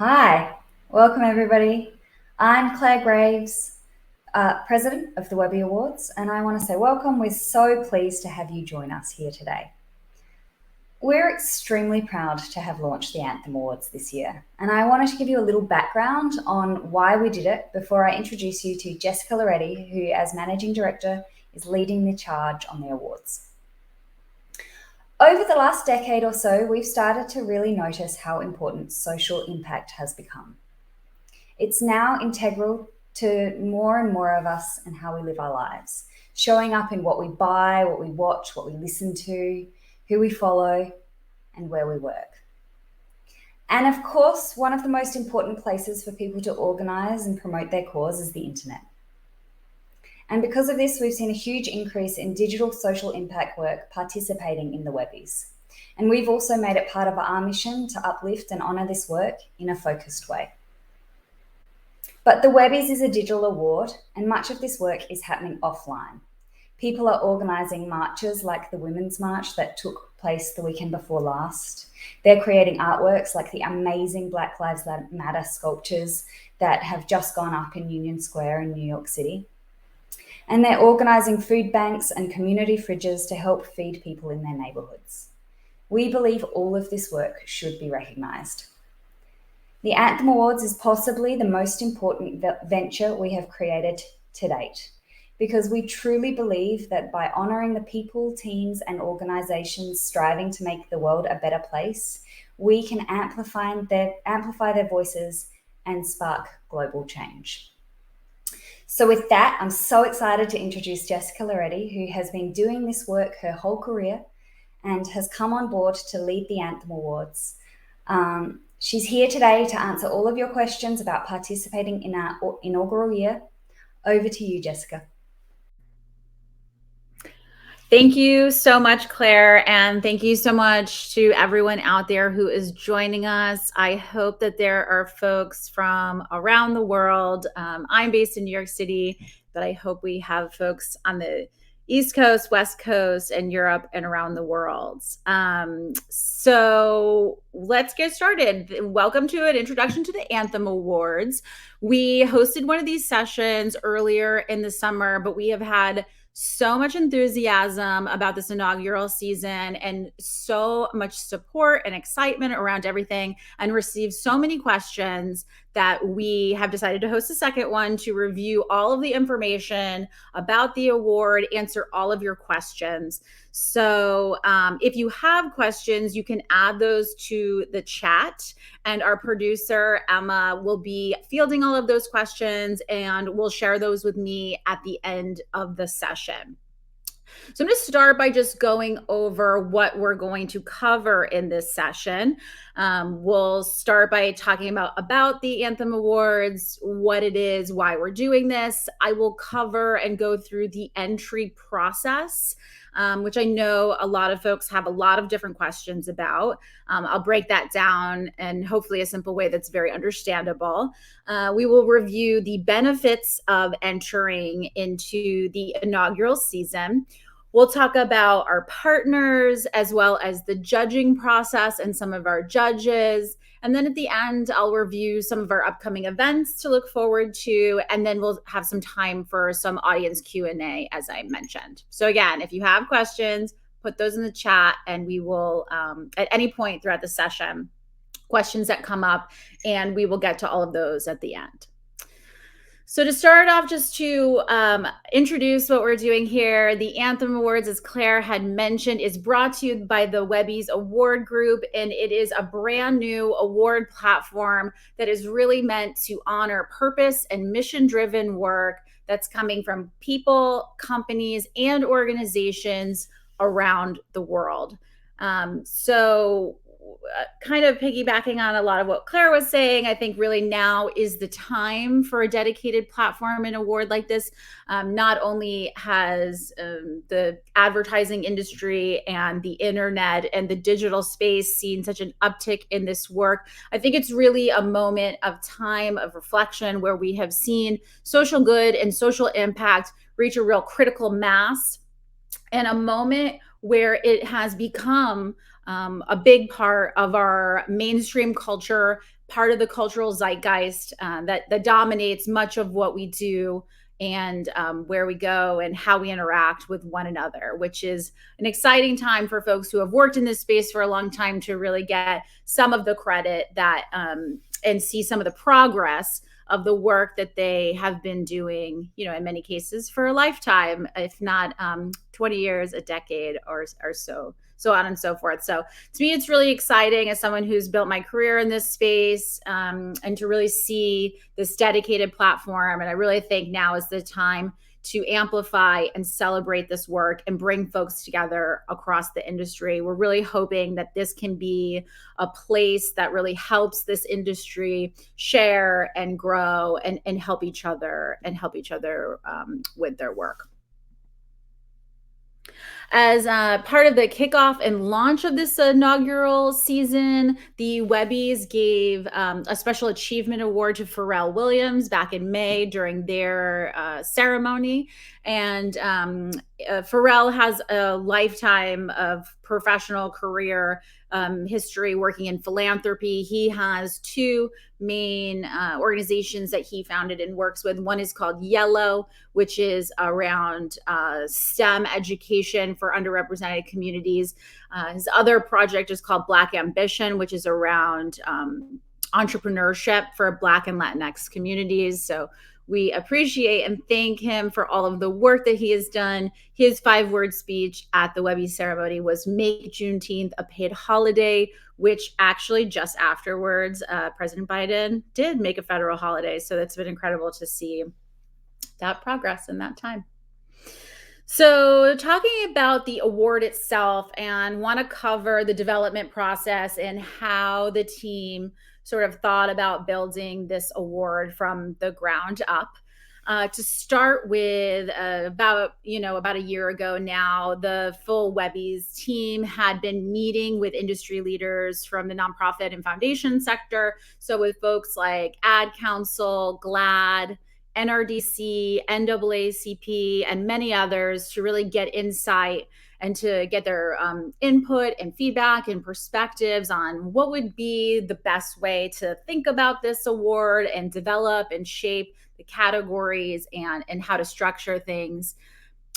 Hi, welcome everybody. I'm Claire Graves, President of the Webby Awards, and I want to say welcome. We're so pleased to have you join us here today. We're extremely proud to have launched the Anthem Awards this year, and I wanted to give you a little background on why we did it before I introduce you to Jessica Lauretti, who, as Managing Director, is leading the charge on the awards. Over the last decade or so, we've started to really notice how important social impact has become. It's now integral to more and more of us and how we live our lives, showing up in what we buy, what we watch, what we listen to, who we follow, and where we work. And of course, one of the most important places for people to organise and promote their cause is the internet. And because of this, we've seen a huge increase in digital social impact work participating in the Webbys. And we've also made it part of our mission to uplift and honour this work in a focused way. But the Webbys is a digital award, and much of this work is happening offline. People are organising marches like the Women's March that took place the weekend before last. They're creating artworks like the amazing Black Lives Matter sculptures that have just gone up in Union Square in New York City. And they're organising food banks and community fridges to help feed people in their neighbourhoods. We believe all of this work should be recognised. The Anthem Awards is possibly the most important venture we have created to date, because we truly believe that by honouring the people, teams and organisations striving to make the world a better place, we can amplify their voices and spark global change. So with that, I'm so excited to introduce Jessica Lauretti, who has been doing this work her whole career and has come on board to lead the Anthem Awards. She's here today to answer all of your questions about participating in our inaugural year. Over to you, Jessica. Thank you so much, Claire, and thank you so much to everyone out there who is joining us. I hope that there are folks from around the world. I'm based in New York City, but I hope we have folks on the East Coast, West Coast, and Europe and around the world. So let's get started. Welcome to an introduction to the Anthem Awards. We hosted one of these sessions earlier in the summer, but we have had so much enthusiasm about this inaugural season and so much support and excitement around everything, and received so many questions that we have decided to host a second one to review all of the information about the award, answer all of your questions. So if you have questions, you can add those to the chat, and our producer, Emma, will be fielding all of those questions and will share those with me at the end of the session. So I'm going to start by just going over what we're going to cover in this session. We'll start by talking about the Anthem Awards, what it is, why we're doing this. I will cover and go through the entry process, which I know a lot of folks have a lot of different questions about. I'll break that down in hopefully a simple way that's very understandable. We will review the benefits of entering into the inaugural season. We'll talk about our partners as well as the judging process and some of our judges. And then at the end, I'll review some of our upcoming events to look forward to, and then we'll have some time for some audience Q&A, as I mentioned. So again, if you have questions, put those in the chat, and we will, at any point throughout the session, questions that come up, and we will get to all of those at the end. So to start off, just to introduce what we're doing here, the Anthem Awards, as Claire had mentioned, is brought to you by the Webbys Award Group, and it is a brand new award platform that is really meant to honor purpose and mission-driven work that's coming from people, companies, and organizations around the world. Kind of piggybacking on a lot of what Claire was saying, I think really now is the time for a dedicated platform and award like this. Not only has the advertising industry and the internet and the digital space seen such an uptick in this work, I think it's really a moment of time of reflection where we have seen social good and social impact reach a real critical mass, and a moment where it has become a big part of our mainstream culture, part of the cultural zeitgeist that dominates much of what we do and where we go and how we interact with one another, which is an exciting time for folks who have worked in this space for a long time to really get some of the credit that and see some of the progress of the work that they have been doing, in many cases for a lifetime, if not 20 years, a decade or so on and so forth. So to me, it's really exciting as someone who's built my career in this space and to really see this dedicated platform. And I really think now is the time to amplify and celebrate this work and bring folks together across the industry. We're really hoping that this can be a place that really helps this industry share and grow and help each other with their work. As part of the kickoff and launch of this inaugural season, the Webbys gave a Special Achievement Award to Pharrell Williams back in May during their ceremony. And Pharrell has a lifetime of professional career history working in philanthropy. He has two main organizations that he founded and works with. One is called Yellow, which is around STEM education for underrepresented communities. His other project is called Black Ambition, which is around entrepreneurship for Black and Latinx communities. So we appreciate and thank him for all of the work that he has done. His 5-word speech at the Webbys ceremony was "Make Juneteenth a paid holiday," which actually just afterwards, President Biden did make a federal holiday. So it's been incredible to see that progress in that time. So talking about the award itself, and want to cover the development process and how the team sort of thought about building this award from the ground up. To start with, about a year ago now, the full Webbys team had been meeting with industry leaders from the nonprofit and foundation sector. So with folks like Ad Council, GLAAD, NRDC, NAACP, and many others to really get insight and to get their input and feedback and perspectives on what would be the best way to think about this award and develop and shape the categories and how to structure things.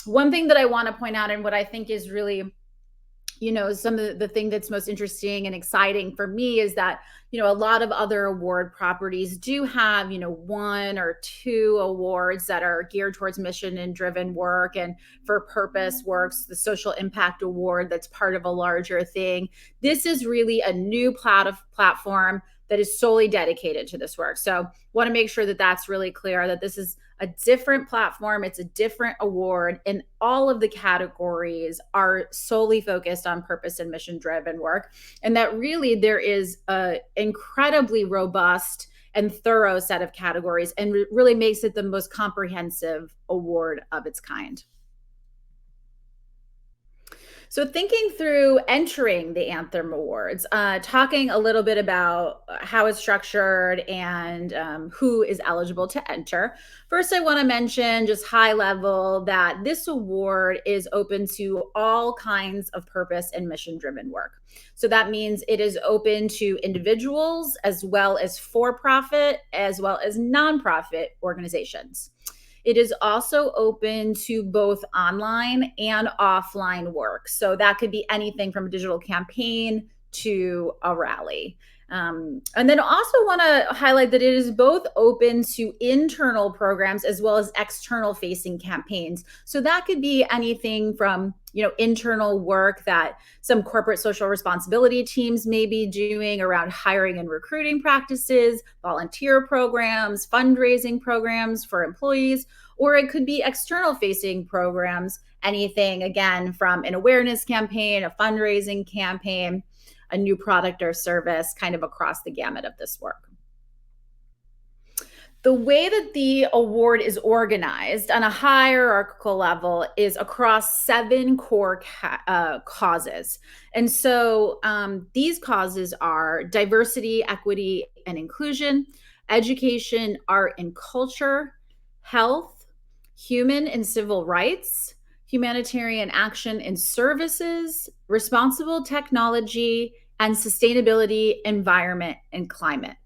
One thing that I want to point out, and what I think is really, some of the thing that's most interesting and exciting for me, is that, a lot of other award properties do have, 1 or 2 awards that are geared towards mission and driven work and for purpose works, the social impact award that's part of a larger thing. This is really a new platform that is solely dedicated to this work. So want to make sure that that's really clear, that this is a different platform. It's a different award, and all of the categories are solely focused on purpose and mission driven work. And that really there is an incredibly robust and thorough set of categories, and really makes it the most comprehensive award of its kind. So thinking through entering the Anthem Awards, talking a little bit about how it's structured and who is eligible to enter. First, I want to mention just high level that this award is open to all kinds of purpose and mission-driven work. So that means it is open to individuals as well as for-profit, as well as nonprofit organizations. It is also open to both online and offline work. So that could be anything from a digital campaign to a rally. And then also want to highlight that it is both open to internal programs as well as external facing campaigns. So that could be anything from, internal work that some corporate social responsibility teams may be doing around hiring and recruiting practices, volunteer programs, fundraising programs for employees, or it could be external facing programs, anything again from an awareness campaign, a fundraising campaign, a new product or service, kind of across the gamut of this work. The way that the award is organized on a hierarchical level is across 7 core causes. And so these causes are diversity, equity, and inclusion, education, art and culture, health, human and civil rights, humanitarian action and services, responsible technology, and sustainability, environment, and climate.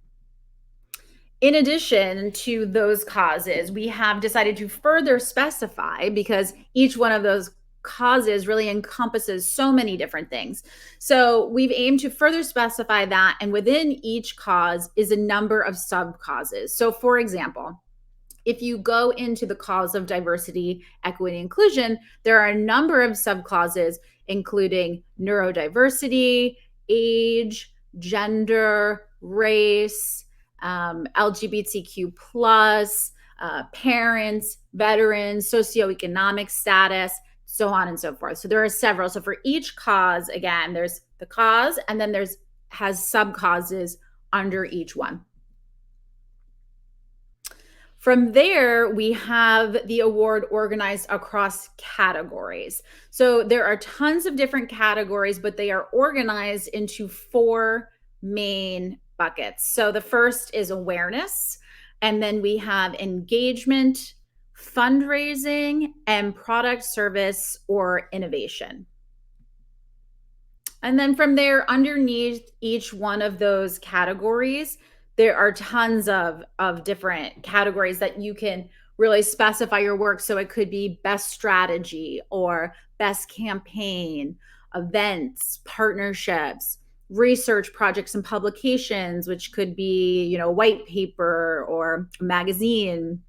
In addition to those causes, we have decided to further specify, because each one of those causes really encompasses so many different things. So we've aimed to further specify that, and within each cause is a number of sub-causes. So for example, if you go into the cause of diversity, equity, inclusion, there are a number of subclauses, including neurodiversity, age, gender, race, LGBTQ plus, parents, veterans, socioeconomic status, so on and so forth. So there are several. So for each cause, again, there's the cause, and then has sub-causes under each one. From there, we have the award organized across categories. So there are tons of different categories, but they are organized into 4 main buckets. So the first is awareness, and then we have engagement, fundraising, and product, service, or innovation. And then from there, underneath each one of those categories, there are tons of different categories that you can really specify your work. So it could be best strategy or best campaign, events, partnerships, research projects and publications, which could be, a white paper or a magazine,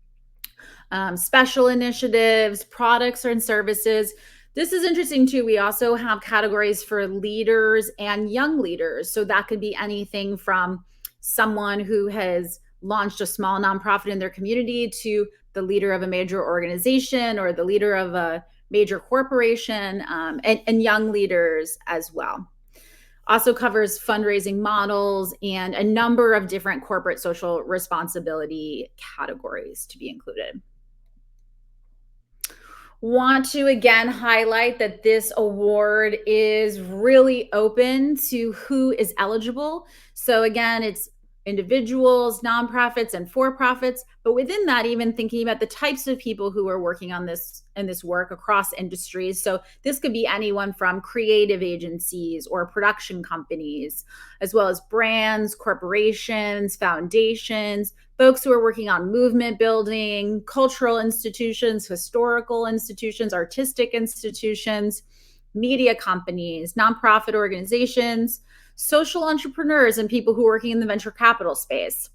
special initiatives, products and services. This is interesting too. We also have categories for leaders and young leaders. So that could be anything from someone who has launched a small nonprofit in their community to the leader of a major organization or the leader of a major corporation, and young leaders as well. Also covers fundraising models and a number of different corporate social responsibility categories to be included. Want to again highlight that this award is really open to who is eligible. So again, it's individuals, nonprofits, and for-profits, but within that, even thinking about the types of people who are working on this work across industries. So this could be anyone from creative agencies or production companies, as well as brands, corporations, foundations, folks who are working on movement building, cultural institutions, historical institutions, artistic institutions, media companies, nonprofit organizations, social entrepreneurs, and people who are working in the venture capital space,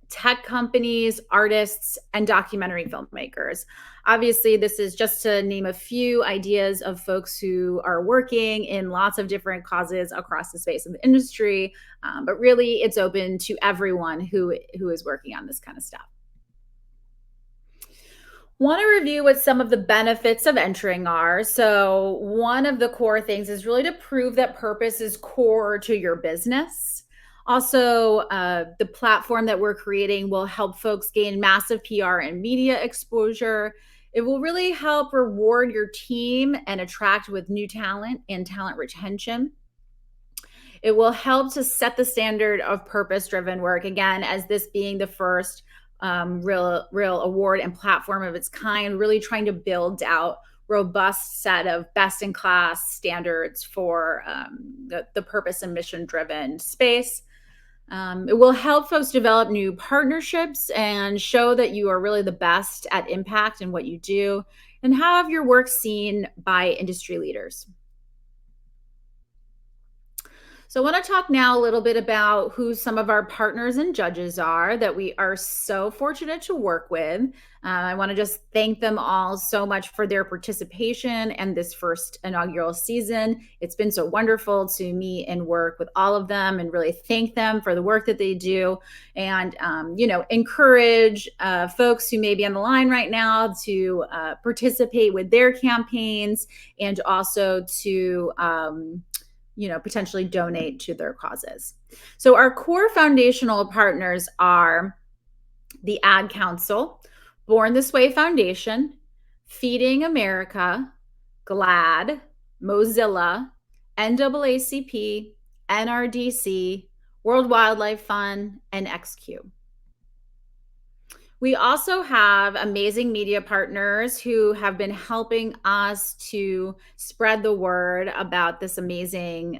tech companies, artists, and documentary filmmakers. Obviously, this is just to name a few ideas of folks who are working in lots of different causes across the space of the industry, but really it's open to everyone who is working on this kind of stuff. Want to review what some of the benefits of entering are. So one of the core things is really to prove that purpose is core to your business. Also, the platform that we're creating will help folks gain massive PR and media exposure. It will really help reward your team and attract with new talent and talent retention. It will help to set the standard of purpose-driven work, again, as this being the first real award and platform of its kind, really trying to build out robust set of best-in-class standards for the purpose and mission-driven space. It will help folks develop new partnerships and show that you are really the best at impact in what you do, and have your work seen by industry leaders. So I want to talk now a little bit about who some of our partners and judges are that we are so fortunate to work with. I want to just thank them all so much for their participation and this first inaugural season. It's been so wonderful to meet and work with all of them and really thank them for the work that they do, and encourage folks who may be on the line right now to participate with their campaigns, and also to potentially donate to their causes. So our core foundational partners are the Ad Council, Born This Way Foundation, Feeding America, GLAAD, Mozilla, NAACP, NRDC, World Wildlife Fund, and XQ. We also have amazing media partners who have been helping us to spread the word about this amazing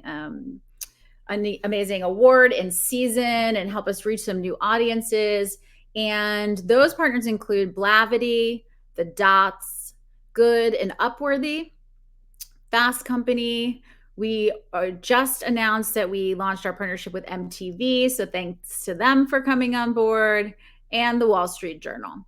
an amazing award and season and help us reach some new audiences. And those partners include Blavity, The Dots, Good and Upworthy, Fast Company. We just announced that we launched our partnership with MTV, so thanks to them for coming on board, and the Wall Street Journal.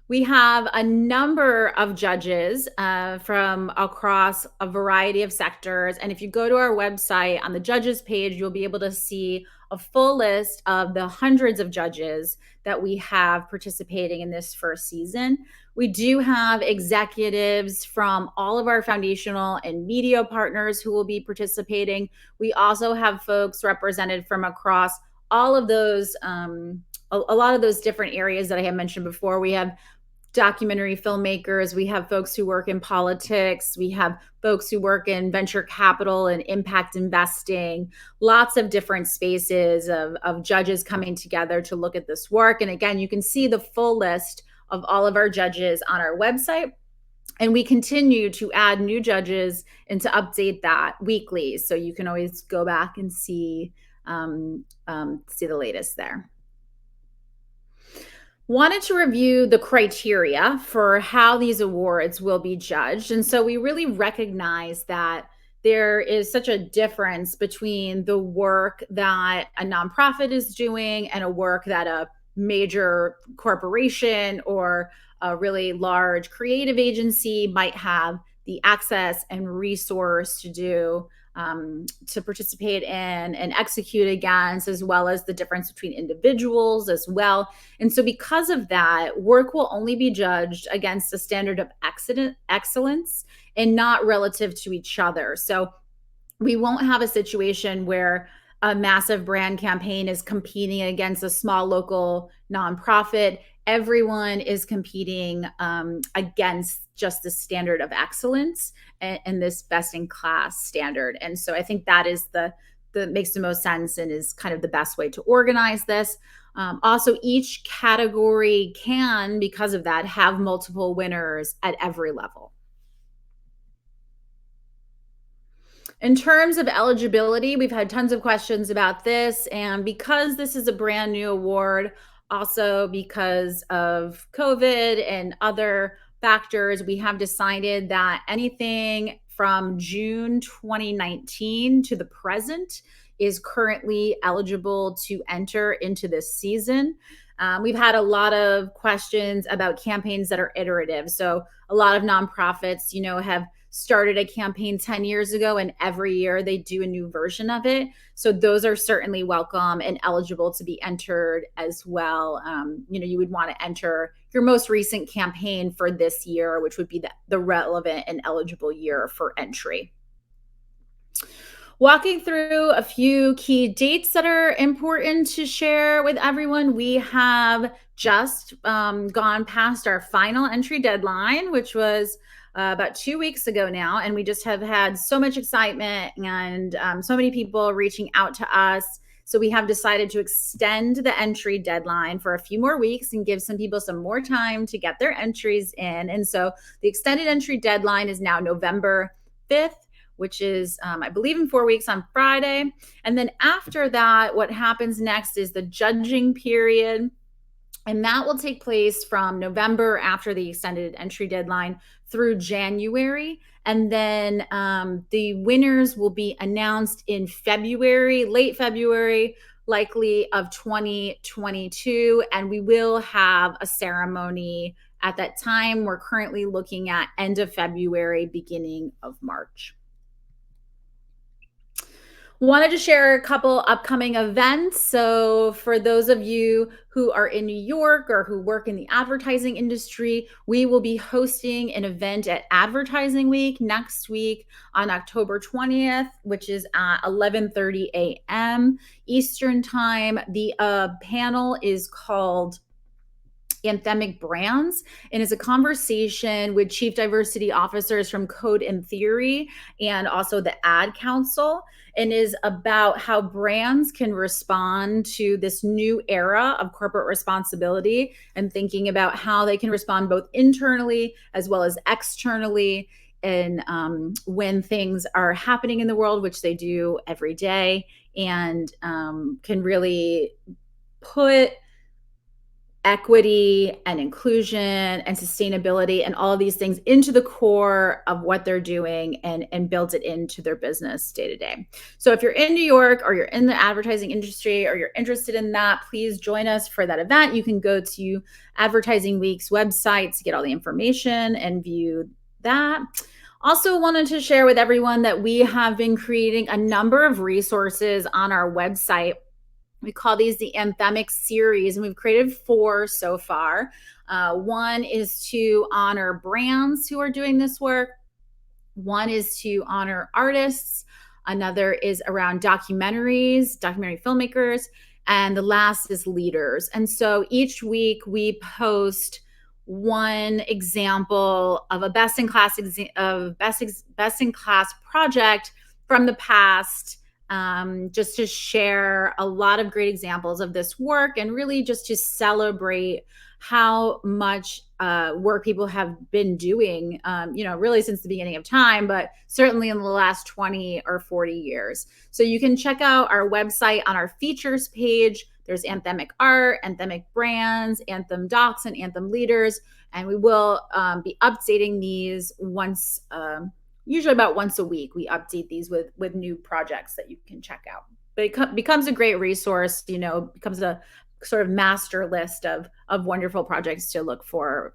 We have a number of judges from across a variety of sectors. And if you go to our website on the judges page, you'll be able to see a full list of the hundreds of judges that we have participating in this first season. We do have executives from all of our foundational and media partners who will be participating. We also have folks represented from across all of those, a lot of those different areas that I have mentioned before. We have documentary filmmakers, we have folks who work in politics, we have folks who work in venture capital and impact investing, lots of different spaces of judges coming together to look at this work. And again, you can see the full list of all of our judges on our website. And we continue to add new judges and to update that weekly. So you can always go back and see the latest there. Wanted to review the criteria for how these awards will be judged. And so we really recognize that there is such a difference between the work that a nonprofit is doing and a work that a major corporation or a really large creative agency might have the access and resource to do, to participate in and execute against, as well as the difference between individuals as well. And so because of that, work will only be judged against a standard of excellence and not relative to each other. So we won't have a situation where a massive brand campaign is competing against a small local nonprofit. Everyone is competing against just the standard of excellence and this best-in-class standard. And so I think that is that makes the most sense and is kind of the best way to organize this. Also, each category can, because of that, have multiple winners at every level. In terms of eligibility, we've had tons of questions about this. And because this is a brand new award, also because of COVID and other factors, we have decided that anything from June 2019 to the present is currently eligible to enter into this season. We've had a lot of questions about campaigns that are iterative. So a lot of nonprofits, have started a campaign 10 years ago, and every year they do a new version of it. So those are certainly welcome and eligible to be entered as well. You would want to enter your most recent campaign for this year, which would be the relevant and eligible year for entry. Walking through a few key dates that are important to share with everyone. We have just gone past our final entry deadline, which was about 2 weeks ago now. And we just have had so much excitement and so many people reaching out to us. So we have decided to extend the entry deadline for a few more weeks and give some people some more time to get their entries in. And so the extended entry deadline is now November 5th, which is, I believe, in 4 weeks on Friday. And then after that, what happens next is the judging period. And that will take place from November after the extended entry deadline through January. And then the winners will be announced in February, late February, likely of 2022. And we will have a ceremony at that time. We're currently looking at end of February, beginning of March. Wanted to share a couple upcoming events. So for those of you who are in New York or who work in the advertising industry, we will be hosting an event at Advertising Week next week on October 20th, which is at 11:30 a.m. Eastern Time. The panel is called Anthemic Brands and is a conversation with chief diversity officers from Code and Theory and also the Ad Council, and is about how brands can respond to this new era of corporate responsibility and thinking about how they can respond both internally as well as externally. when things are happening in the world, which they do every day, and can really put equity and inclusion and sustainability and all of these things into the core of what they're doing, and build it into their business day to day. So if you're in New York, or you're in the advertising industry, or you're interested in that, please join us for that event. You can go to Advertising Week's website to get all the information and view that. Also wanted to share with everyone that we have been creating a number of resources on our website. We call these the Anthem Series, and we've created 4 so far. One is to honor brands who are doing this work. One is to honor artists. Another is around documentary filmmakers. And the last is leaders. And so each week we post one example of a best-in-class project from the past, just to share a lot of great examples of this work, and really just to celebrate how much work people have been doing, really since the beginning of time, but certainly in the last 20 or 40 years. So you can check out our website on our features page. There's anthemic art, anthemic brands, anthem docs, and anthem leaders. And we will be updating these usually about once a week. We update these with new projects that you can check out. But it becomes a great resource, becomes a sort of master list of wonderful projects to look for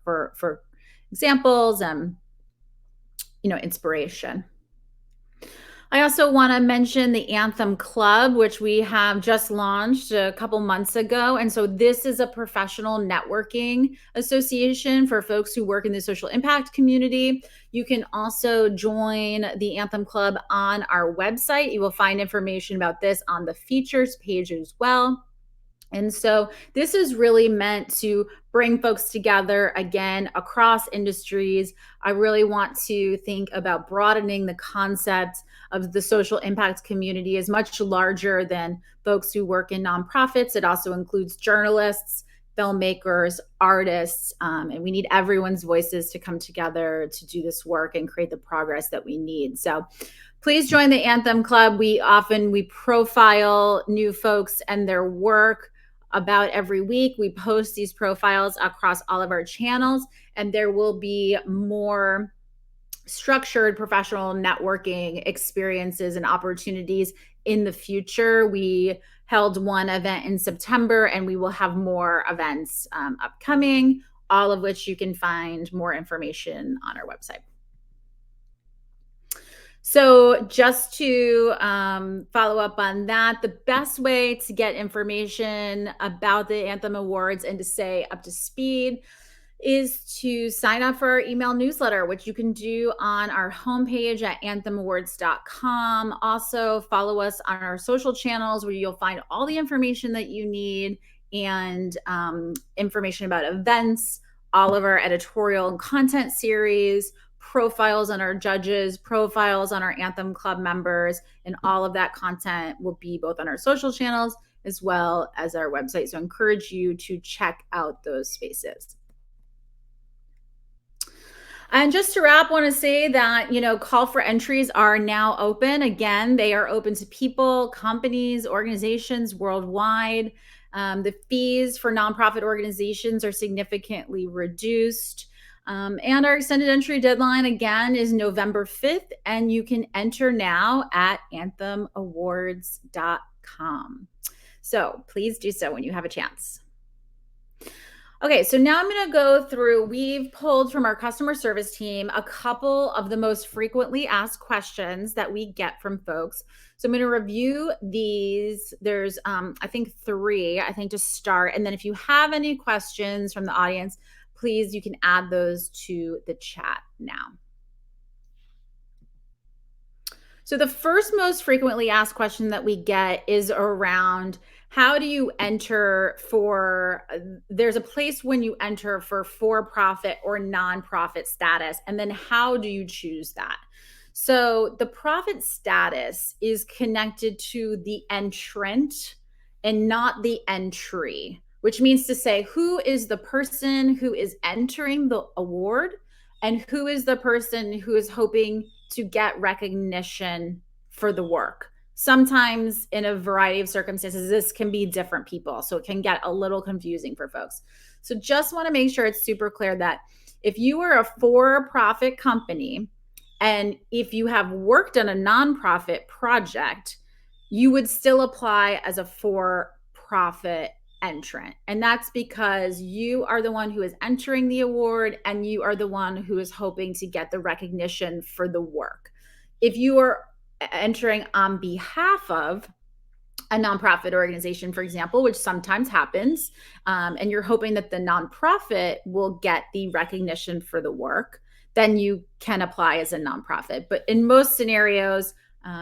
examples and, inspiration. I also want to mention the Anthem Club, which we have just launched a couple months ago. And so this is a professional networking association for folks who work in the social impact community. You can also join the Anthem Club on our website. You will find information about this on the features page as well. And so this is really meant to bring folks together, again, across industries. I really want to think about broadening the concept of the social impact community is much larger than folks who work in nonprofits. It also includes journalists, filmmakers, artists, and we need everyone's voices to come together to do this work and create the progress that we need. So please join the Anthem Club. We profile new folks and their work about every week. We post these profiles across all of our channels, and there will be more structured professional networking experiences and opportunities in the future. We held one event in September, and we will have more events upcoming, all of which you can find more information on our website. So just to follow up on that, the best way to get information about the Anthem Awards and to stay up to speed is to sign up for our email newsletter, which you can do on our homepage at anthemawards.com. Also, follow us on our social channels, where you'll find all the information that you need, and information about events, all of our editorial and content series, profiles on our judges, profiles on our Anthem Club members, and all of that content will be both on our social channels as well as our website. So I encourage you to check out those spaces. And just to wrap, I want to say that, call for entries are now open. Again, they are open to people, companies, organizations worldwide. The fees for nonprofit organizations are significantly reduced. And our extended entry deadline, again, is November 5th, and you can enter now at anthemawards.com. So please do so when you have a chance. Okay, so now I'm going to go through, we've pulled from our customer service team a couple of the most frequently asked questions that we get from folks. So I'm going to review these. There's, I think 3, to start. And then if you have any questions from the audience, please, you can add those to the chat now. So the first most frequently asked question that we get is around, how do you enter there's a place when you enter for-profit or nonprofit status, and then how do you choose that? So the profit status is connected to the entrant and not the entry, which means to say, who is the person who is entering the award, and who is the person who is hoping to get recognition for the work. Sometimes in a variety of circumstances, this can be different people, so it can get a little confusing for folks. So just want to make sure it's super clear that if you are a for-profit company and if you have worked on a nonprofit project, you would still apply as a for-profit entrant. And that's because you are the one who is entering the award and you are the one who is hoping to get the recognition for the work. If you are entering on behalf of a nonprofit organization, for example, which sometimes happens, and you're hoping that the nonprofit will get the recognition for the work, then you can apply as a nonprofit. But in most scenarios,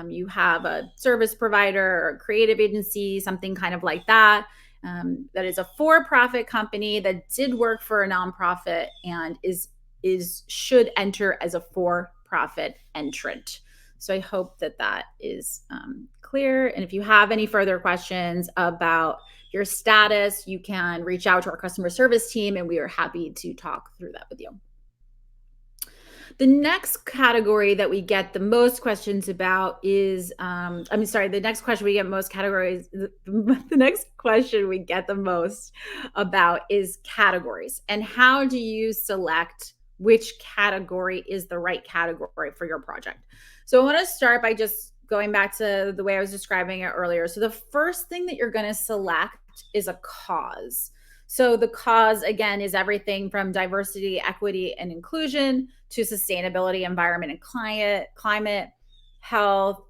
you have a service provider or a creative agency, something kind of like that, that is a for-profit company that did work for a nonprofit and should enter as a for-profit entrant. So I hope that that is clear. And if you have any further questions about your status, you can reach out to our customer service team and we are happy to talk through that with you. The next category that we get the most questions about is, the next question we get most categories, the next question we get the most about is categories. And how do you select which category is the right category for your project? So I want to start by just going back to the way I was describing it earlier. So the first thing that you're going to select is a cause. So the cause, again, is everything from diversity, equity, and inclusion to sustainability, environment and climate, health,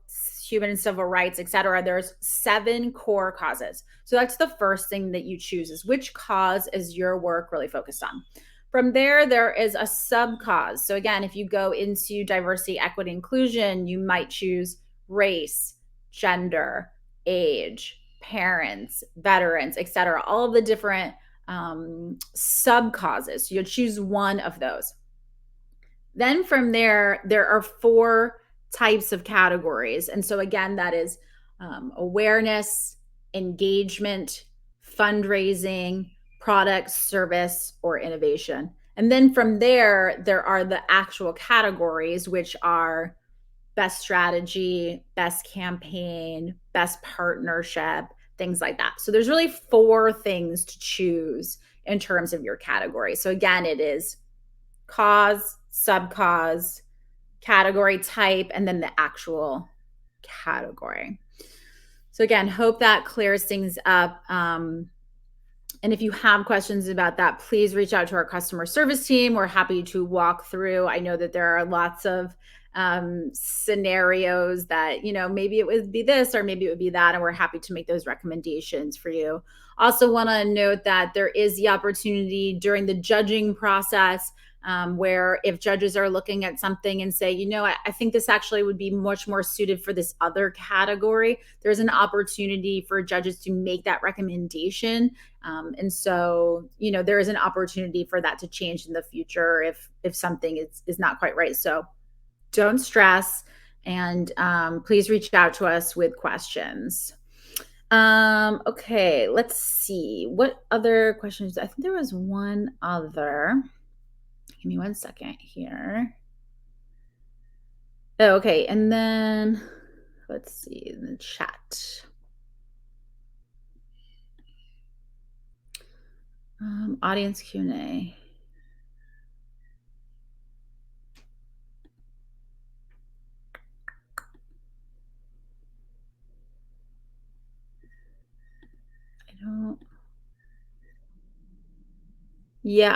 human and civil rights, et cetera. There's 7 core causes. So that's the first thing that you choose, is which cause is your work really focused on. From there is a sub-cause. So again, if you go into diversity, equity, inclusion, you might choose race, gender, age, parents, veterans, et cetera, all of the different sub-causes. So you'll choose one of those. Then from there are 4 types of categories. And so again, that is awareness, engagement, fundraising, product, service, or innovation. And then from there are the actual categories, which are best strategy, best campaign, best partnership, things like that. So there's really 4 things to choose in terms of your category. So again, it is cause, sub-cause, category type, and then the actual category. So again, hope that clears things up. And if you have questions about that, please reach out to our customer service team. We're happy to walk through. I know that there are lots of scenarios that, maybe it would be this or maybe it would be that, and we're happy to make those recommendations for you. Also want to note that there is the opportunity during the judging process where if judges are looking at something and say, I think this actually would be much more suited for this other category, there's an opportunity for judges to make that recommendation. And so, there is an opportunity for that to change in the future if something is not quite right. So don't stress, and please reach out to us with questions. Okay, let's see. What other questions? I think there was one other. Give me one second here. Okay, and then let's see in the chat. Audience Q&A.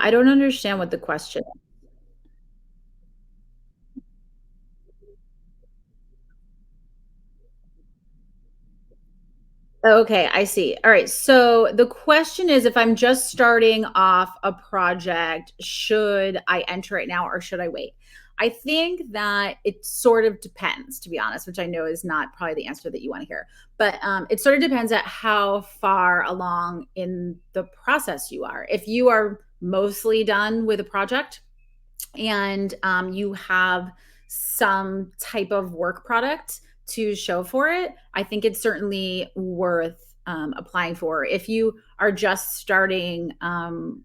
I don't understand what the question is. Okay, I see. All right. So the question is, if I'm just starting off a project, should I enter it now or should I wait? I think that it sort of depends, to be honest, which I know is not probably the answer that you want to hear. But it sort of depends at how far along in the process you are. If you are mostly done with a project and you have some type of work product to show for it, I think it's certainly worth applying for. If you are just starting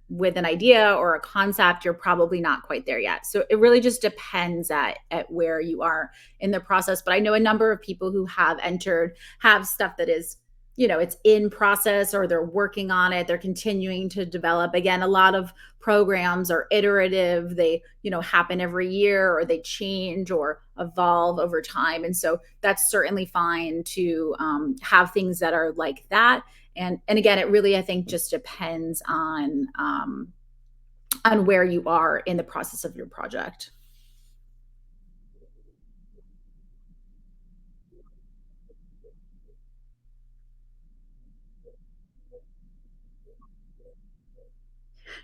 with an idea or a concept, you're probably not quite there yet. So it really just depends at where you are in the process. But I know a number of people who have entered have stuff that is, it's in process, or they're working on it. They're continuing to develop. Again, a lot of programs are iterative. They, happen every year, or they change or evolve over time. And so that's certainly fine to have things that are like that. And again, it really, I think, just depends on where you are in the process of your project.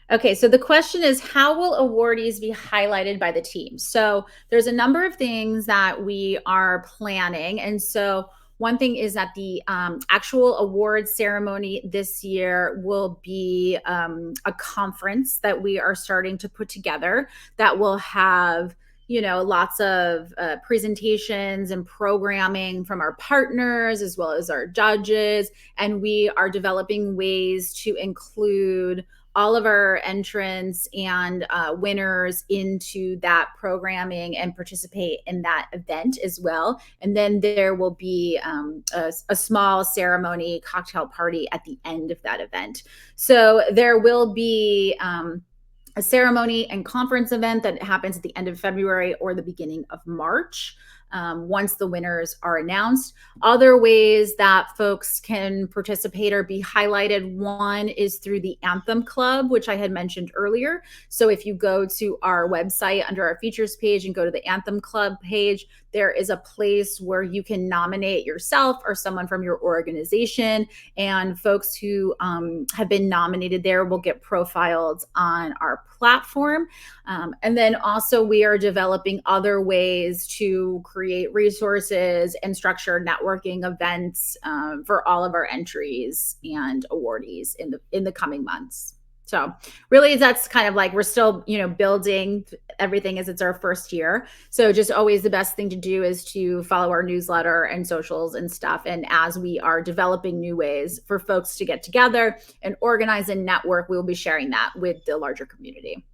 Okay, so the question is, how will awardees be highlighted by the team? So there's a number of things that we are planning. And so one thing is that the actual award ceremony this year will be a conference that we are starting to put together that will have lots of presentations and programming from our partners as well as our judges. And we are developing ways to include all of our entrants and winners into that programming and participate in that event as well. And then there will be a small ceremony cocktail party at the end of that event. So there will be a ceremony and conference event that happens at the end of February or the beginning of March. Once the winners are announced. Other ways that folks can participate or be highlighted, one is through the Anthem Club, which I had mentioned earlier. So if you go to our website under our features page and go to the Anthem Club page, there is a place where you can nominate yourself or someone from your organization, and folks who have been nominated there will get profiled on our platform. And then also we are developing other ways to create resources and structure networking events for all of our entries and awardees in the coming months. So really that's kind of like, we're still, building everything as it's our first year. So just always the best thing to do is to follow our newsletter and socials and stuff. And as we are developing new ways for folks to get together and organize and network, we will be sharing that with the larger community.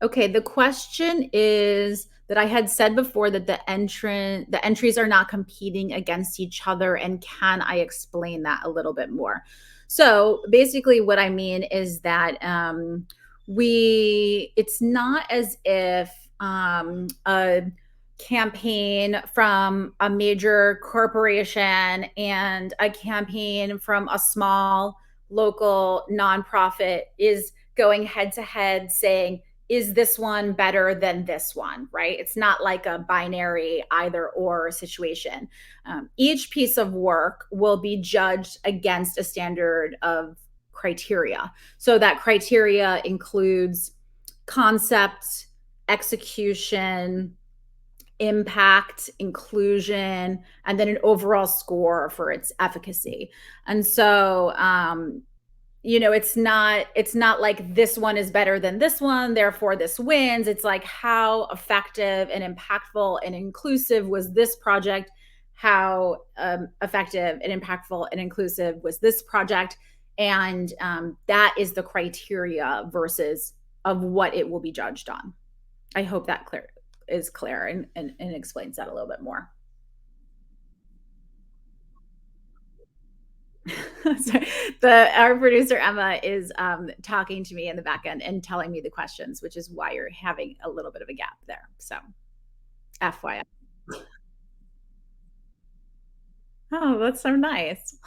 Okay, the question is that I had said before that the entries are not competing against each other, and can I explain that a little bit more? So basically, what I mean is that it's not as if a campaign from a major corporation and a campaign from a small local nonprofit is going head to head saying, is this one better than this one, right? It's not like a binary either or situation. Each piece of work will be judged against a standard of criteria. So that criteria includes concept, execution, impact, inclusion, and then an overall score for its efficacy. And so it's not like this one is better than this one, therefore this wins. It's like, how effective and impactful and inclusive was this project? How effective and impactful and inclusive was this project? And that is the criteria versus of what it will be judged on. I hope that is clear and explains that a little bit more. So our producer Emma is talking to me in the back end and telling me the questions, which is why you're having a little bit of a gap there. So FYI. Oh, that's so nice.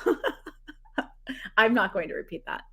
I'm not going to repeat that.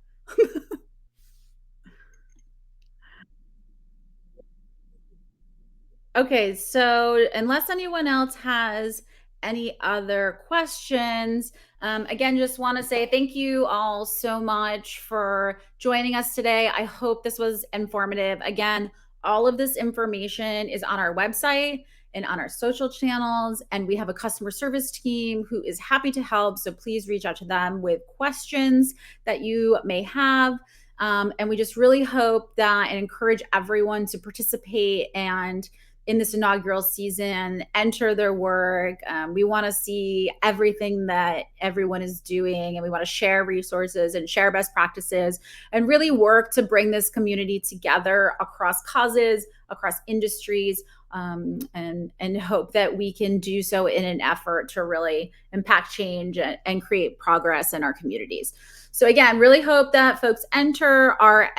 Okay, so unless anyone else has any other questions, again, just want to say thank you all so much for joining us today. I hope this was informative. Again, all of this information is on our website and on our social channels, and we have a customer service team who is happy to help. So please reach out to them with questions that you may have. And we just really hope that and encourage everyone to participate and in this inaugural season, enter their work. We want to see everything that everyone is doing, and we want to share resources and share best practices and really work to bring this community together across causes, across industries, and hope that we can do so in an effort to really impact change and create progress in our communities. So again, really hope that folks enter. Our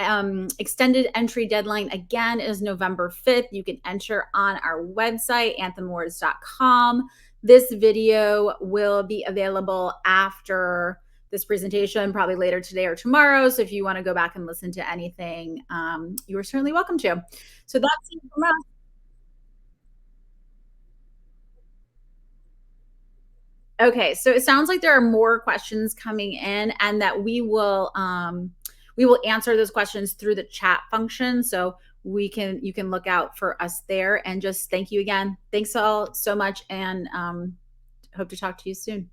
extended entry deadline again is November 5th. You can enter on our website, anthemawards.com. This video will be available after this presentation, probably later today or tomorrow. So if you want to go back and listen to anything, you are certainly welcome to. So that's it from us. Okay, so it sounds like there are more questions coming in, and that we will answer those questions through the chat function. So you can look out for us there. And just thank you again. Thanks all so much, and hope to talk to you soon.